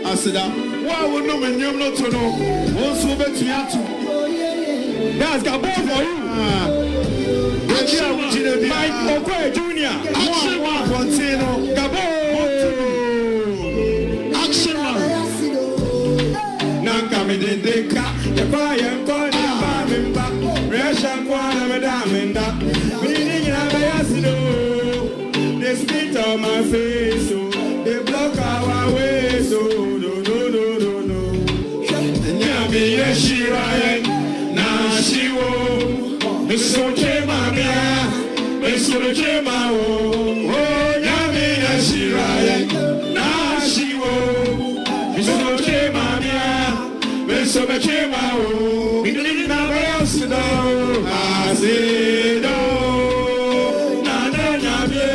Asida. Why would no man not to know? What's over to Yatu? That's got both for you. Mike Oquaye Jnr. Gabo. Action man. Nanka me deka. The fire and body and back. Russian one of a diamond. Meaning I bayasido. They spit on my face. They block our way. So Shirayan, na shiwo, Misoche Mamia, Misoche Mao, Yamina Shirayan, na shiwo, Misoche Mamia, Misoche Mao, Midina Bayasido, Asido, Nana Yabe,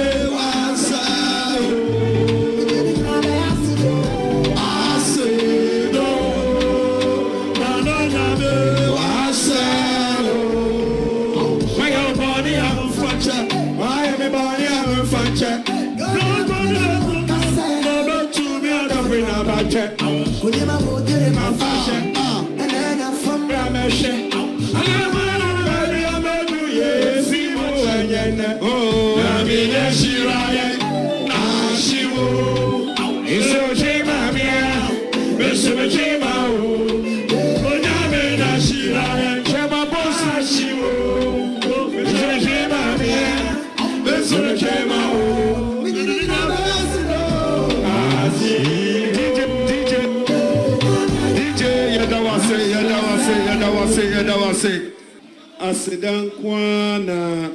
Asidan kwana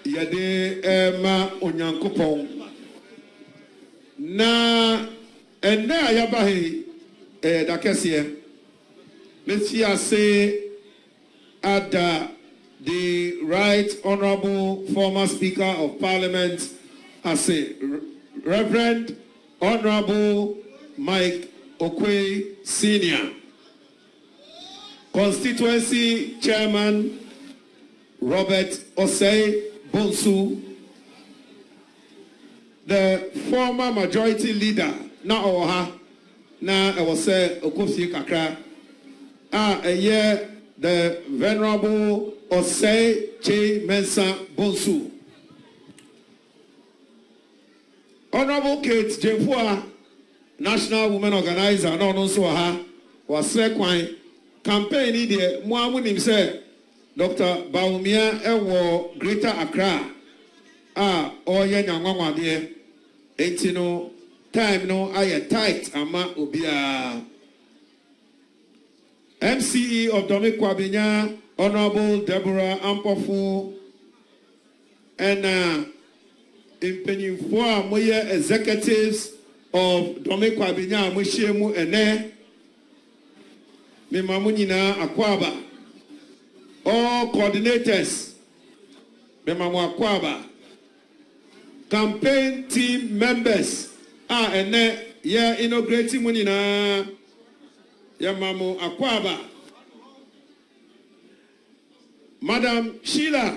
yade ema onyankopon na ene ayabahe da kese meti ase ada the Right Honorable former Speaker of Parliament ase Reverend Honorable Mike Oquaye Sr. Constituency Chairman Robert Osei Bonsu, the former majority leader, na oha, na Ose Okofi Kakra, the Venerable Osei Che Mensa Bonsu. Honorable Kate Jemfua, National Women Organizer, no so ha, was Kwai, campaign idea, Muamunim said, Dr. Baumia Ewo Greater Accra. Oye nyangwa de etino time no aye tight ama obia. MCE of Kwabenya, Honorable Deborah Ampofu, and impenyimfo moye executives of Kwabenya Mushiemu ene me mamunyina akwaba. All coordinators, Bemamu Akwaba, campaign team members, and inaugurating Munina Yamamu Akwaba, Madam Sheila,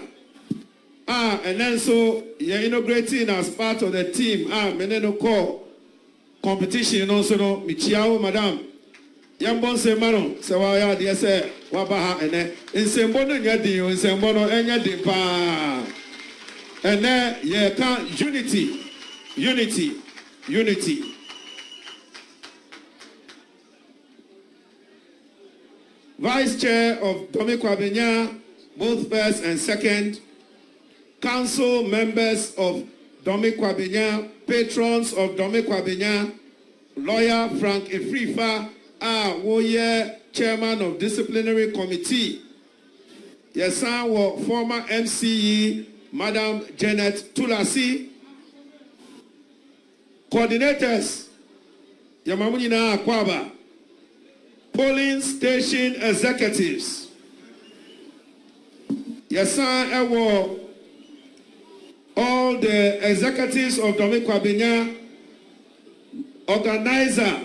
and then so inaugurating as part of the team, Meneno call competition also no Michiao, Madam. Yambon se mano se wa ya de se wa ba ha ene nsembo no nya din nsembo no enya din pa ene ye ka unity Vice Chair of Kwabenya, both first and second, council members of Kwabenya, patrons of Kwabenya, lawyer Frank Efrifa, chairman of disciplinary committee. Yes, former MCE, Madam Janet Tulasi. Coordinators, Yamamunina Akwaba. Polling station executives. Yes, all the executives of Kwabenya, organizer.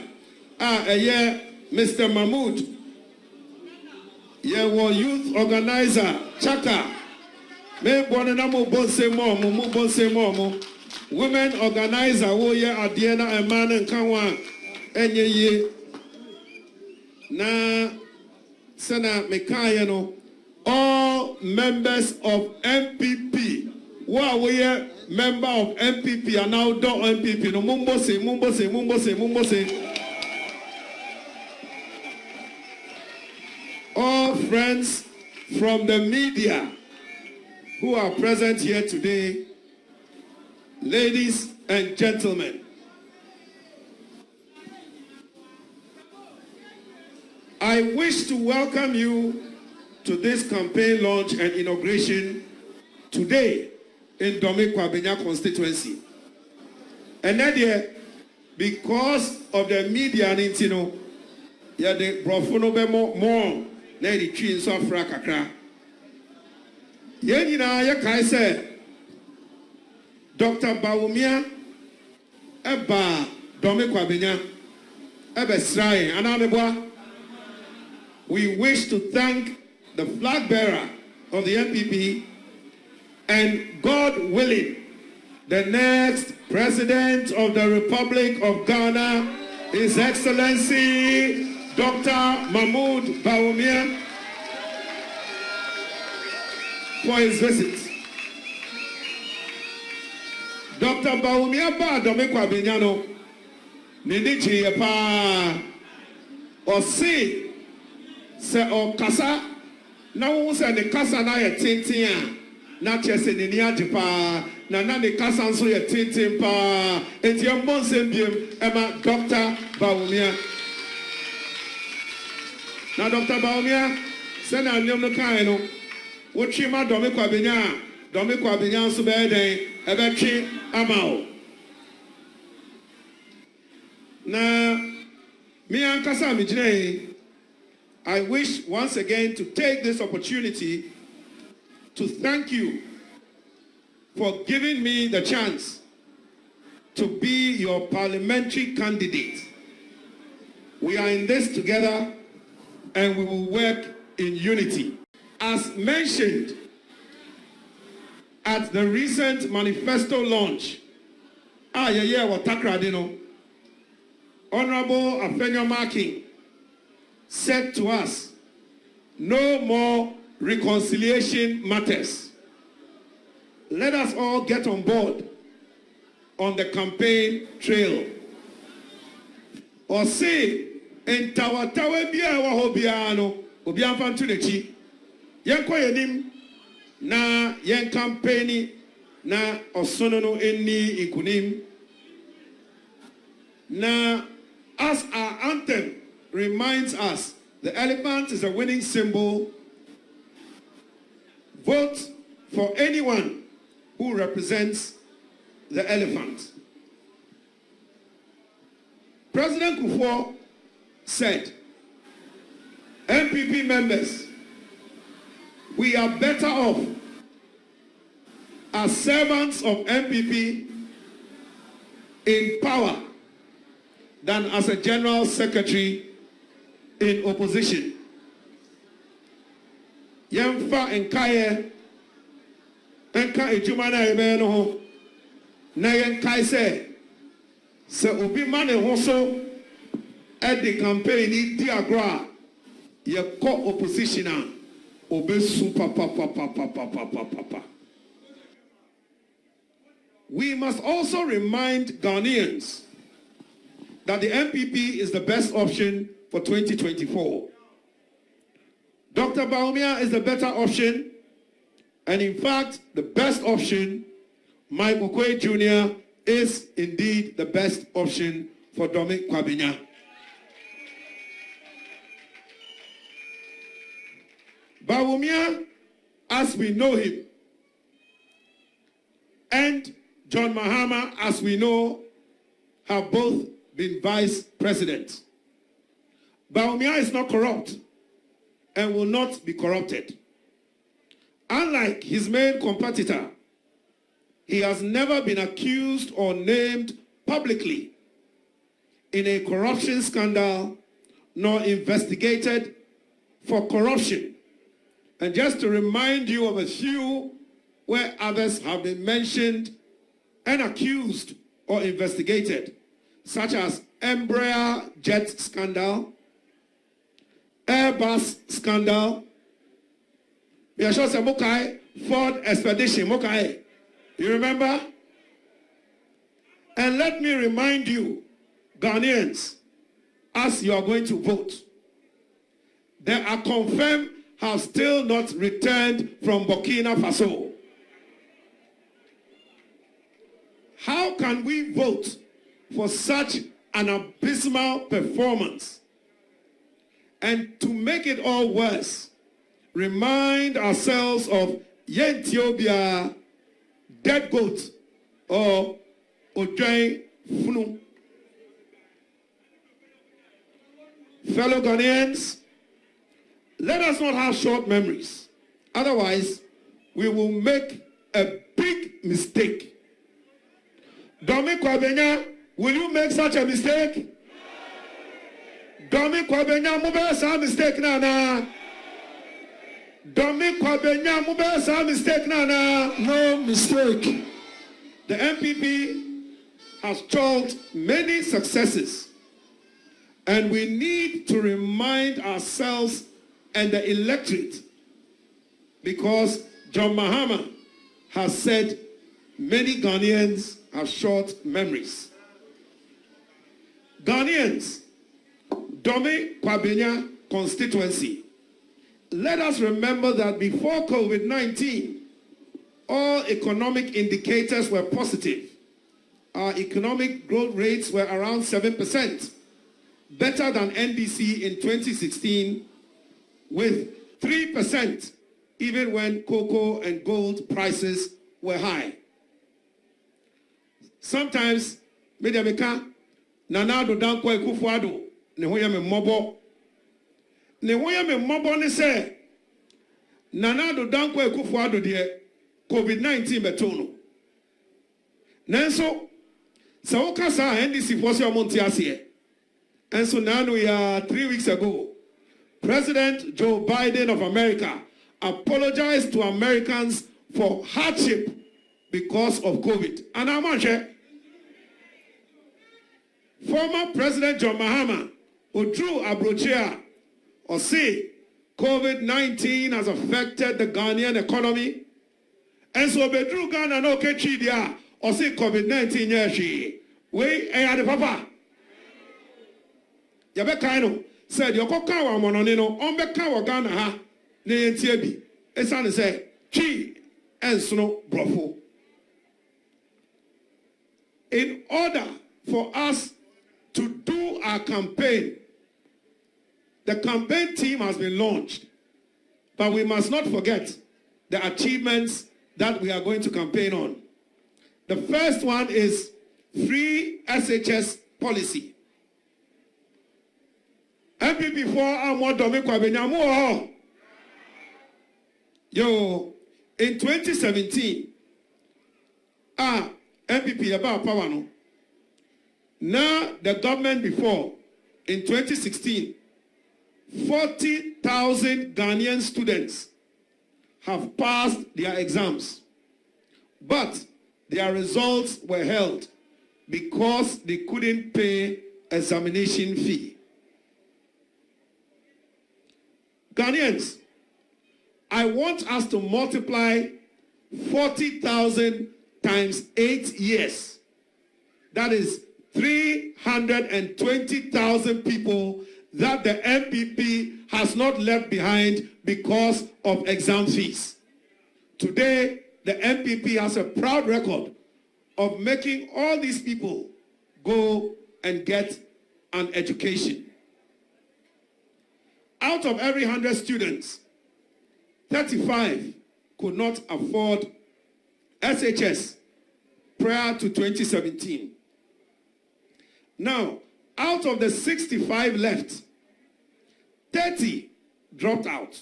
Mr. Mahmoud, youth organizer, Chaka, me bonenamo bonse momo, women organizer who ye Adiana and man and Kanwa enye ye na Sena Mekaya no all members of MPP who are we member of MPP are now do MPP no mumbo se all friends from the media who are present here today, ladies and gentlemen, I wish to welcome you to this campaign launch and inauguration today in Kwabenya Constituency. And that because of the media and intino, yeah, the brofono be more na the tree so afra kakra. Yen na ya kai say Dr. Bawumia eba Kwabenya ebe srai anamebwa. We wish to thank the flag bearer of the MPP and, God willing, the next President of the Republic of Ghana, His Excellency Dr. Mahmoud Bawumia, for his visit. Dr. Bawumia ba Kwabenya no nidi pa osi se o kasa na wo se ne kasa na ye tenten a na chese ne ni age pa na ne kasa nso ye tenten pa enti e mbonsem biem e ma Dr. Bawumia na Dr. Bawumia se na nyom no kan no wo twi ma Kwabenya nso be den e be twi ama o na mi ankasa mi gine. I wish once again to take this opportunity to thank you for giving me the chance to be your parliamentary candidate. We are in this together and we will work in unity. As mentioned at the recent manifesto launch, Honorable Afenyo Marking said to us, no more reconciliation matters. Let us all get on board on the campaign trail. Or say, in Tawa Bia Wahobiano, Obian Fantunechi, Yanko Yenim, na Yan campaigni, na Osonono Eni Ikunim, na as our anthem reminds us, the elephant is a winning symbol. Vote for anyone who represents the elephant. President Kufuor said, MPP members, we are better off as servants of MPP in power than as a general secretary in opposition. Yemfa enkaye enka ejuma na ebe no ho na yenkai se obi ma ne ho so e di campaign di agro ye ko opposition a obesu papa. We must also remind Ghanaians that the MPP is the best option for 2024. Dr. Bawumia is the better option, and in fact, the best option, Mike Oquaye Jnr. is indeed the best option for Kwabenya. Bawumia, as we know him, and John Mahama, as we know, have both been vice presidents. Bawumia is not corrupt and will not be corrupted. Unlike his main competitor, he has never been accused or named publicly in a corruption scandal nor investigated for corruption. And just to remind you of a few where others have been mentioned, and accused or investigated, such as Embraer jet scandal, Airbus scandal, Ford expedition, you remember? And let me remind you, Ghanaians, as you are going to vote, there are confirmed have still not returned from Burkina Faso. How can we vote for such an abysmal performance? And to make it all worse, remind ourselves of Yentiobia, dead goat, or Oquaye Jnr. Fellow Ghanaians, let us not have short memories. Otherwise, we will make a big mistake. Domi Kwabenya, will you make such a mistake? Domi Kwabenya, mube sa mistake na. Domi Kwabenya, mube sa mistake na. No mistake. The MPP has chalked many successes, and we need to remind ourselves and the electorate, because John Mahama has said many Ghanaians have short memories. Ghanaians, Domi Kwabenya constituency, let us remember that before COVID-19, all economic indicators were positive. Our economic growth rates were around 7%, better than NDC in 2016, with 3%, even when cocoa and gold prices were high. Sometimes, Mediameka, Nanado Dankwa Kufuado, Nehoyame Mobo. Nehoyame Mobo ne se, Nanado Dankwa Kufuado de COVID-19 betono. Nanso, Saoka sa NDC Fosia Montiasie. And so now we are 3 weeks ago, President Joe Biden of America apologized to Americans for hardship because of COVID. And I'm former President John Mahama, who drew Abrochia, or say COVID-19 has affected the Ghanaian economy. And so be drew Ghana no kechidia, or say COVID-19 yeshi. We the papa. Yabekaino said Yokoka wa mononino, ombeka wa Ghana ha, ne yentiebi. Esane say, chi and snow brofo. In order for us to do our campaign, the campaign team has been launched, but we must not forget the achievements that we are going to campaign on. The first one is free SHS policy. MPP for Amo Domi Kwabenya. Yo, in 2017, MPP about power no. Now the government before, in 2016, 40,000 Ghanaian students have passed their exams, but their results were held because they couldn't pay examination fee. Ghanaians, I want us to multiply 40,000 times 8 years. That is 320,000 people that the MPP has not left behind because of exam fees. Today, the MPP has a proud record of making all these people go and get an education. Out of every 100 students, 35 could not afford SHS prior to 2017. Now, out of the 65 left, 30 dropped out,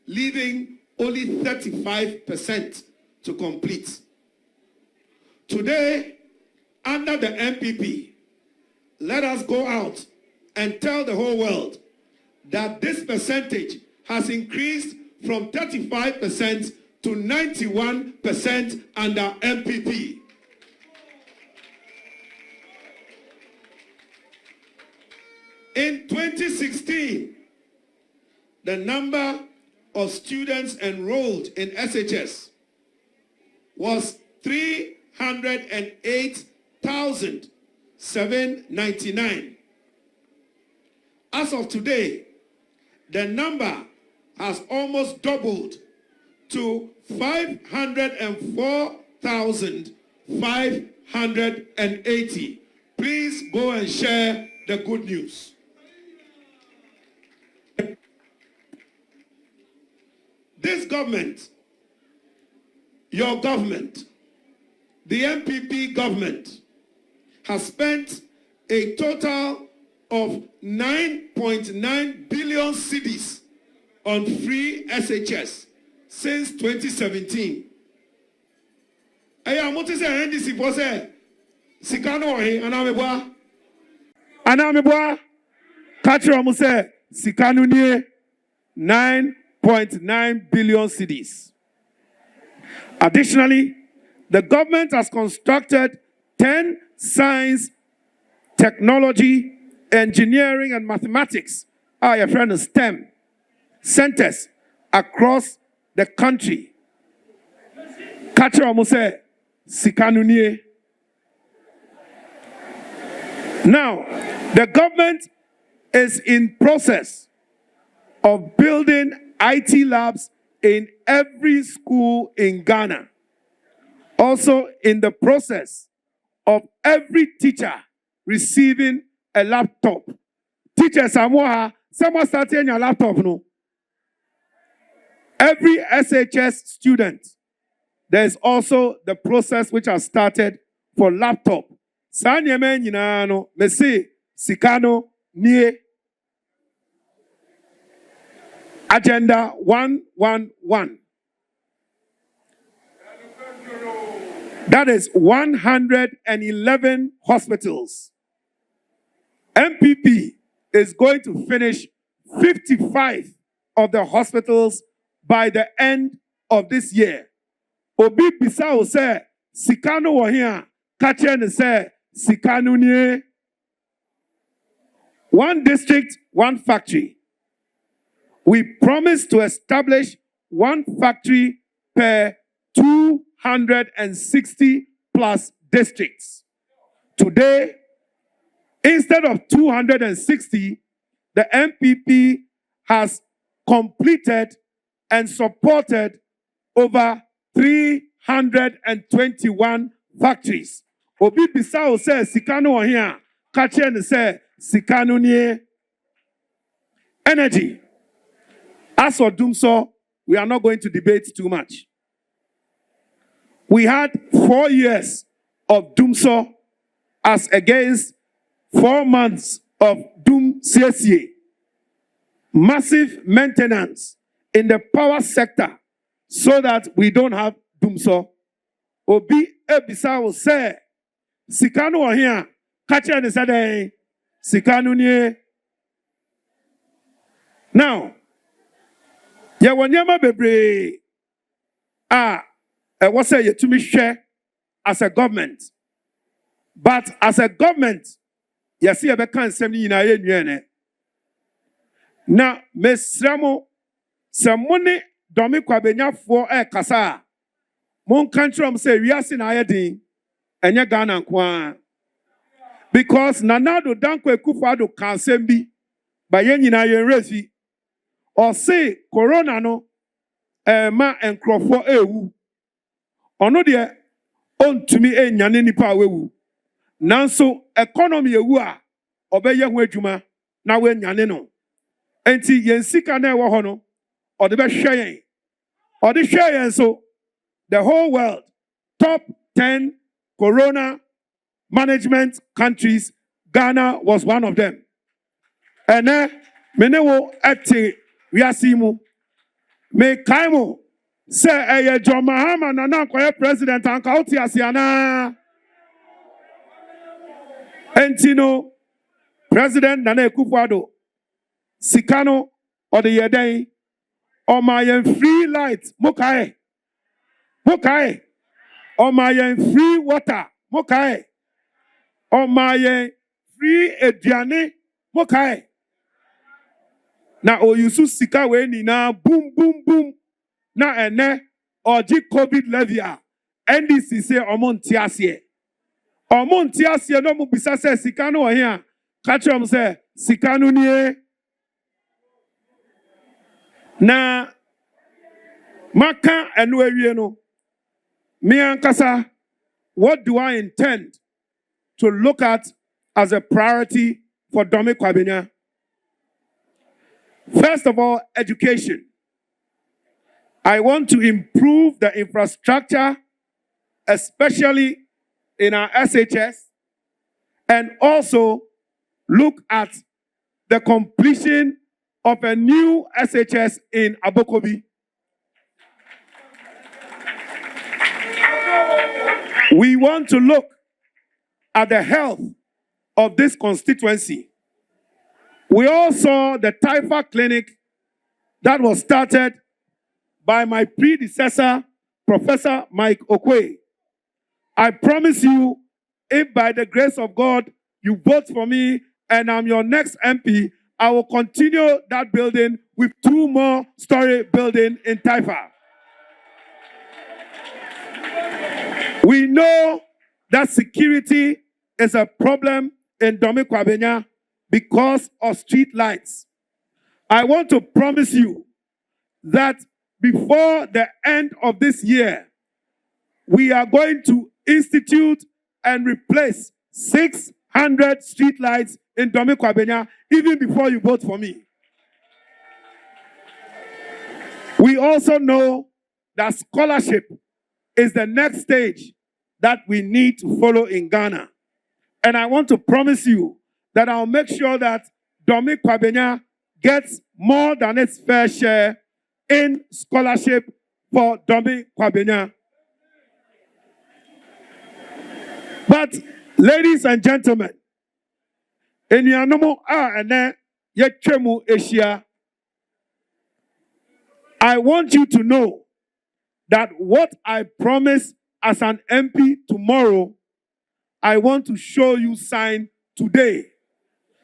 leaving only 35% to complete. Today, under the MPP, let us go out and tell the whole world that this percentage has increased from 35% to 91% under MPP. In 2016, the number of students enrolled in SHS was 308,799. As of today, the number has almost doubled to 504,580. Please go and share the good news. This government, your government, the MPP government, has spent a total of 9.9 billion cedis on free SHS since 2017. I'm say NDC for say Sikano ohe anameboa Kachira mu say Sikano nie 9.9 billion cedis. Additionally, the government has constructed 10 science, technology, engineering, and mathematics, your friend STEM, centers across the country. Kachira mu say Sikano nie. Now, the government is in process of building IT labs in every school in Ghana. Also in the process of every teacher receiving a laptop. Teachers, someone starting your laptop, no? Every SHS student, there's also the process which has started for laptop. Sanyeme nyina no mesi Sikano nie. Agenda 111. That is 111 hospitals. MPP is going to finish 55 of the hospitals by the end of this year. Obi Bisao say Sikano wo here, Kachen say Sikano nie. One district, one factory. We promise to establish one factory per 260 plus districts. Today, instead of 260, the MPP has completed and supported over 321 factories. Obi Bisao says Sikano here, Kachen says Sikano nie. Energy. As for Dumso, we are not going to debate too much. We had 4 years of Dumso as against 4 months of Dum CSA. Massive maintenance in the power sector so that we don't have Dumso. Obi Ebisa will say, Sikano here, Kacha ne sade, Sikano nie. Now, ya wanyama bebre what say you to me share as a government. But as a government, you see a bekan semni na ye nwene. Na mesramo samone domi Kwabenya fo kasa. Mon country am say wiase na ayedin enye Ghana nko. Because Nanado Danko Akufo-Addo kan sembi ba ye nyina ye refi. Or say corona no ma enkrofo ewu. Ono de ontumi enyane nipa wewu. Nanso economy ewu a obeye ho adwuma na we nyane no. Enti yensika na ewo ho no ode be hwe yen. Ode hwe yen so the whole world top 10 corona management countries, Ghana was one of them. And menewo ati wiasimu me kaimo say John Mahama na na president anka oti asiana entino president Nana Akufo-Addo Sikano or the yeden or my free light mokai or my free water mokai or my free ediane Mokai. Na oyusu sika we ni na boom boom boom. Na ene oji COVID levy a. NDC say omonti asye. Omonti asye no mu bisa se sika no here. Catch am say sika no nie. Na maka enu ewie no. Me ankasa, what do I intend to look at as a priority for Dome Kwabenya? First of all, education. I want to improve the infrastructure, especially in our SHS, and also look at the completion of a new SHS in Abokobi. We want to look at the health of this constituency. We all saw the Taifa clinic that was started by my predecessor, Professor Mike Oquaye. I promise you, if by the grace of God you vote for me and I'm your next MP, I will continue that building with 2 more story buildings in Taifa. We know that security is a problem in Dome Kwabenya because of street lights. I want to promise you that before the end of this year, we are going to institute and replace 600 street lights in Dome Kwabenya even before you vote for me. We also know that scholarship is the next stage that we need to follow in Ghana. And I want to promise you that I'll make sure that Dome Kwabenya gets more than its fair share in scholarship for Dome Kwabenya. But, ladies and gentlemen, in Yanomo and Yechemu Asia, I want you to know that what I promise as an MP tomorrow, I want to show you sign today.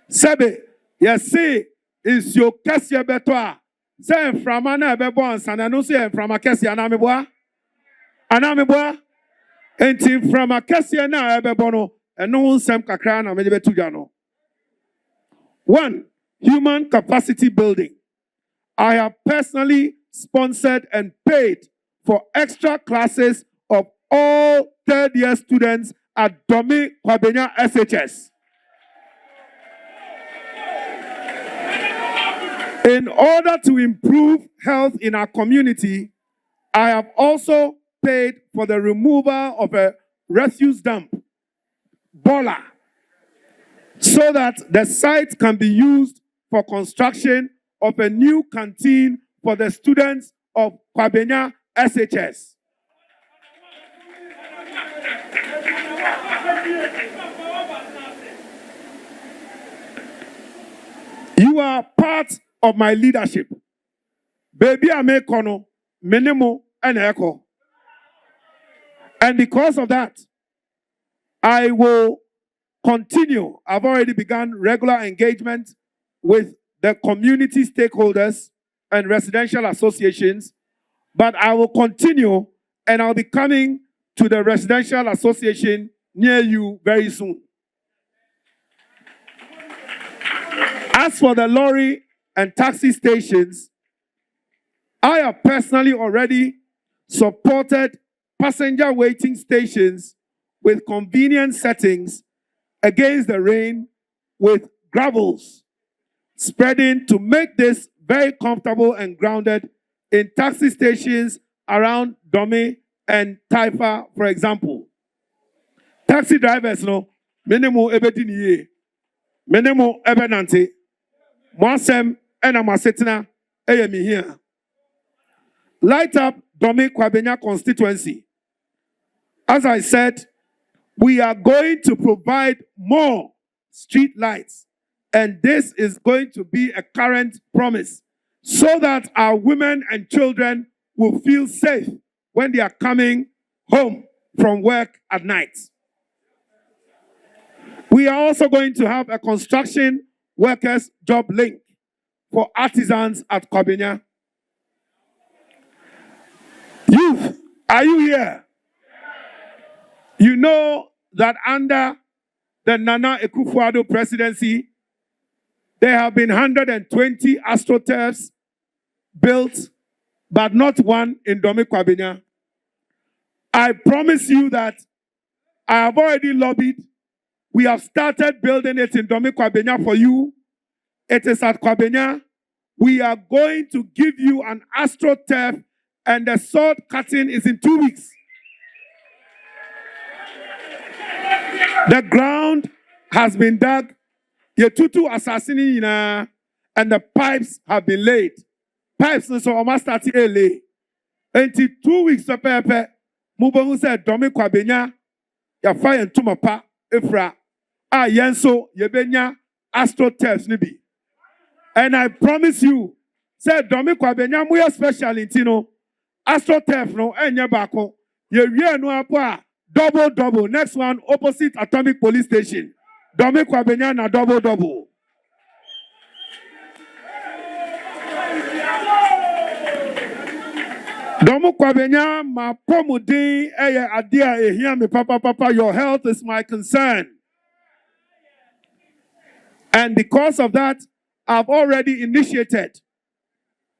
Sebe, yes, say, is your Kessia Betoa. Say, from Anna Bebons, and I know say from a Kessia Anameboa. Anameboa, and from a Kessia na Bebono, and no one Sam Kakrana, maybe Tujano. 1, human capacity building. I have personally sponsored and paid for extra classes of all third-year students at Dome Kwabenya SHS. In order to improve health in our community, I have also paid for the removal of a refuse dump, Bola, so that the site can be used for construction of a new canteen for the students of Kwabenya SHS. You are part of my leadership. Baby, I make kono, minimo, and echo. And because of that, I will continue. I've already begun regular engagement with the community stakeholders and residential associations, but I will continue and I'll be coming to the residential association near you very soon. As for the lorry and taxi stations, I have personally already supported passenger waiting stations with convenient settings against the rain with gravels spreading to make this very comfortable and grounded in taxi stations around Dome and Taifa, for example. Taxi drivers, no, minimum ebediniye, minimum ebenante, mwasem ena masetina eyemi here. Light up Dome Kwabenya constituency. As I said, we are going to provide more street lights, and this is going to be a current promise so that our women and children will feel safe when they are coming home from work at night. We are also going to have a construction workers job link for artisans at Kwabenya. Youth, are you here? You know that under the Nana Akufo-Addo presidency, there have been 120 astroturfs built, but not one in Dome Kwabenya. I promise you that I have already lobbied. We have started building it in Dome Kwabenya for you. It is at Kwabenya. We are going to give you an astroturf, and the sword cutting is in 2 weeks. The ground has been dug. Yetutu assassini and the pipes have been laid. Pipes so almost started early. Until 2 weeks of pepe, Mubahu said, Dome Kwabenya, ya fire and tumapa, Ifra, yenso, yebenya, astroturfs nibi. And I promise you, said Dome Kwabenya, we are special in Tino, astroturf no, enya bako, ye no apa, double. Next one, opposite Atomic Police Station. Dome Kwabenya na double. Dome Kwabenya ma pomudi eye adia ehia me papa, your health is my concern. And because of that, I've already initiated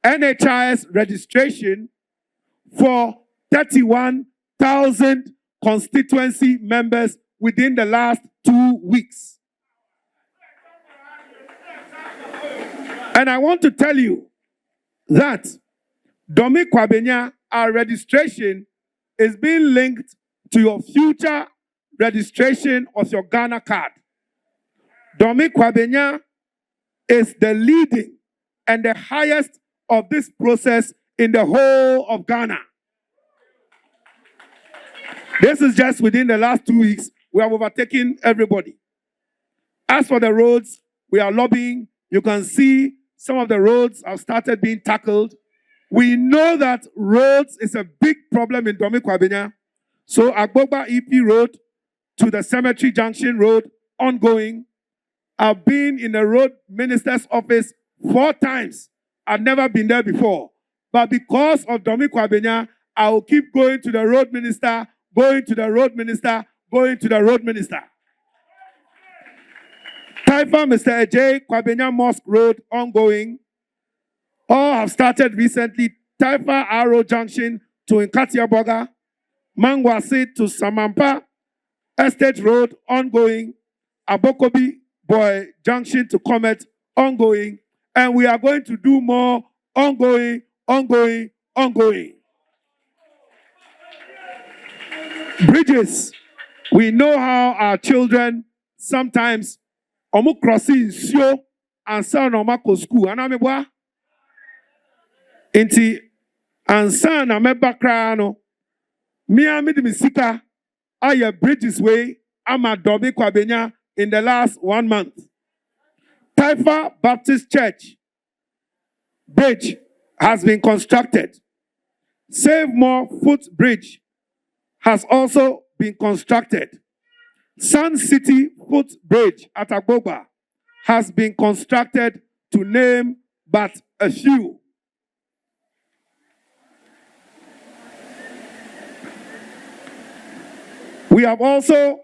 NHIS registration for 31,000 constituency members within the last 2 weeks. And I want to tell you that Dome Kwabenya, our registration is being linked to your future registration of your Ghana card. Dome Kwabenya is the leading and the highest of this process in the whole of Ghana. This is just within the last 2 weeks. We have overtaken everybody. As for the roads, we are lobbying. You can see some of the roads have started being tackled. We know that roads is a big problem in Dome Kwabenya. So Agbogba EP Road to the Cemetery Junction Road, ongoing. I've been in the road minister's office 4 times. I've never been there before. But because of Dome Kwabenya, I will keep going to the road minister, going to the road minister. Taifa Mr. Ajay, Kwabenya Mosque Road, ongoing. All have started recently. Taifa Arrow Junction to Nkatia Boga. Mangwasi to Samampa. Estate Road, ongoing. Abokobi Boy Junction to Comet, ongoing. And we are going to do more ongoing. Bridges. We know how our children sometimes omu crossing sio and son omako school. Anamebwa. Inti ansa na meba krano. Miami de misika aya bridges way ama Dome Kwabenya in the last 1 month. Taifa Baptist Church bridge has been constructed. Save More Footbridge has also been constructed. Sun City Footbridge at Agbogba has been constructed, to name but a few. We have also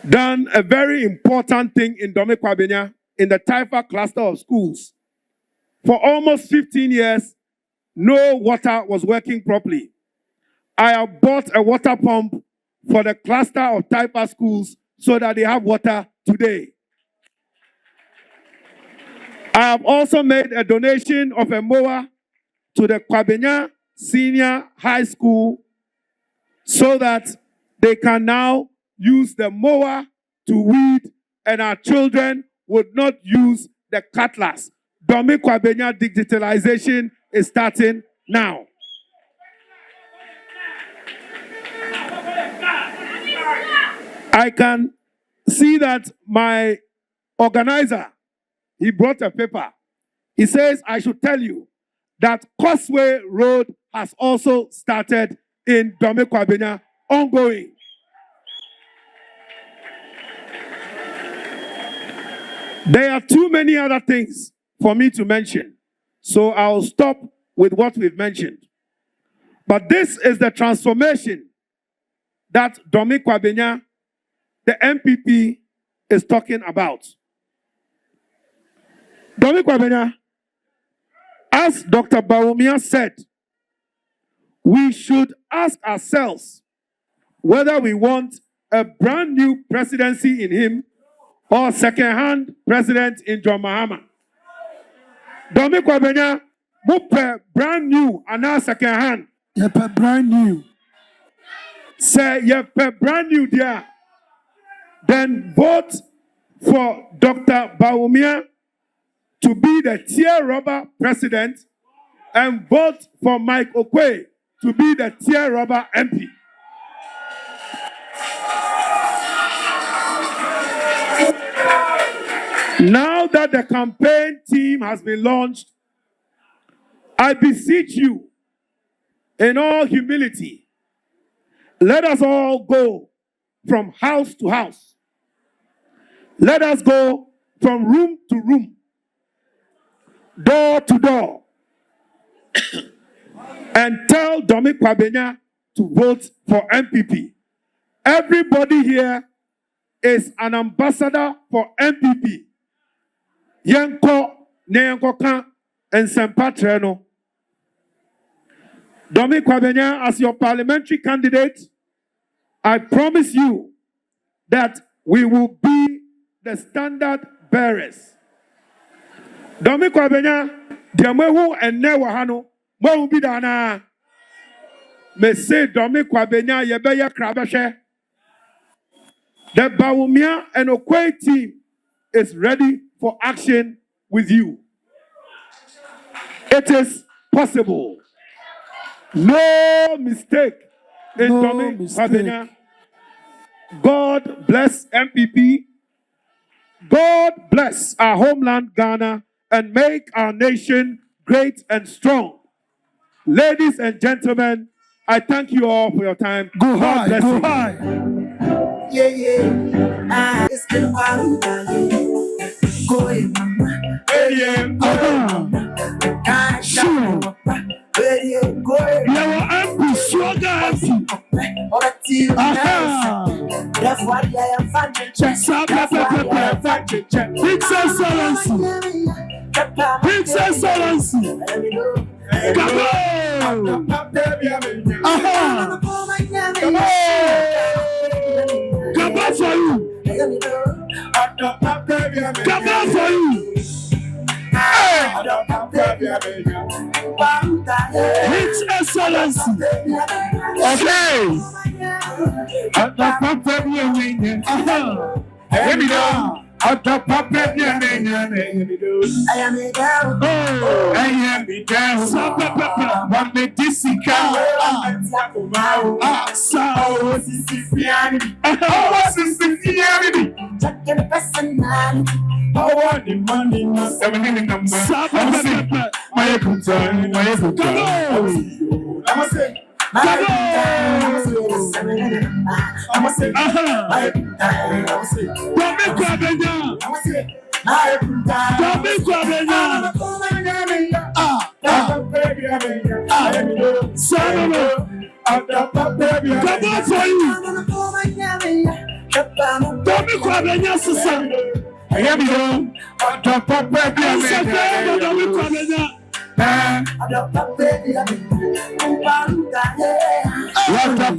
done a very important thing in Dome Kwabenya in the Taifa cluster of schools. For almost 15 years, no water was working properly. I have bought a water pump for the cluster of Taifa schools so that they have water today. I have also made a donation of a mower to the Kwabenya Senior High School so that they can now use the mower to weed and our children would not use the cutlass. Dome Kwabenya digitalization is starting now. I can see that my organizer, he brought a paper. He says, I should tell you that Causeway Road has also started in Dome Kwabenya, ongoing. There are too many other things for me to mention, so I'll stop with what we've mentioned. But this is the transformation that Domi Kwabenya, the MPP, is talking about. Domi Kwabenya, as Dr. Bawumia said, we should ask ourselves whether we want a brand new presidency in him or second-hand president in John Mahama. Domi Kwabenya, mupe brand new and now second-hand. Yepe brand new. Say yepe brand new there. Then vote for Dr. Bawumia to be the tear-rubber president and vote for Mike Oquaye to be the tear-rubber MP. Now that the campaign team has been launched, I beseech you, in all humility, let us all go from house to house. Let us go from room to room, door to door, and tell Domi Kwabenya to vote for MPP. Everybody here is an ambassador for MPP. Yanko Neyanko Kan and Sempatreno. Domi Kwabenya, as your parliamentary candidate, I promise you that we will be the standard bearers. Domi Kwabenya, Diamehu and Newahano, Mo Bidana. Me say Domi Kwabenya, Yebeya Krabashe. The Bawumia and Oquaye team is ready for action with you. It is possible. No mistake in Domi Kwabenya. God bless MPP. God bless our homeland Ghana and make our nation great and strong. Ladies and gentlemen, I thank you all for your time. Go God high, bless go you. high. Yeah, yeah. It's been a while, go ahead, mama. Sure. Go ahead. Now I'm sugar. That's why I am finding Princess Solancy. Princess Solancy. Come on. Come on. Come on for you. Come on for you. His Excellency. Okay. Let me know. Out of puppet, I am a down. Oh, I am a down. So, what made this cow? So, Sicilianity. Oh, Sicilianity. Chucking personality. I want the money, no 17 numbers. My concern, my concern. I'm say. I'm say, Domi Kwabenya. Domi Kwabenya. Come on for you. Domi Kwabenya, sister. I am you. Domi Kwabenya. What the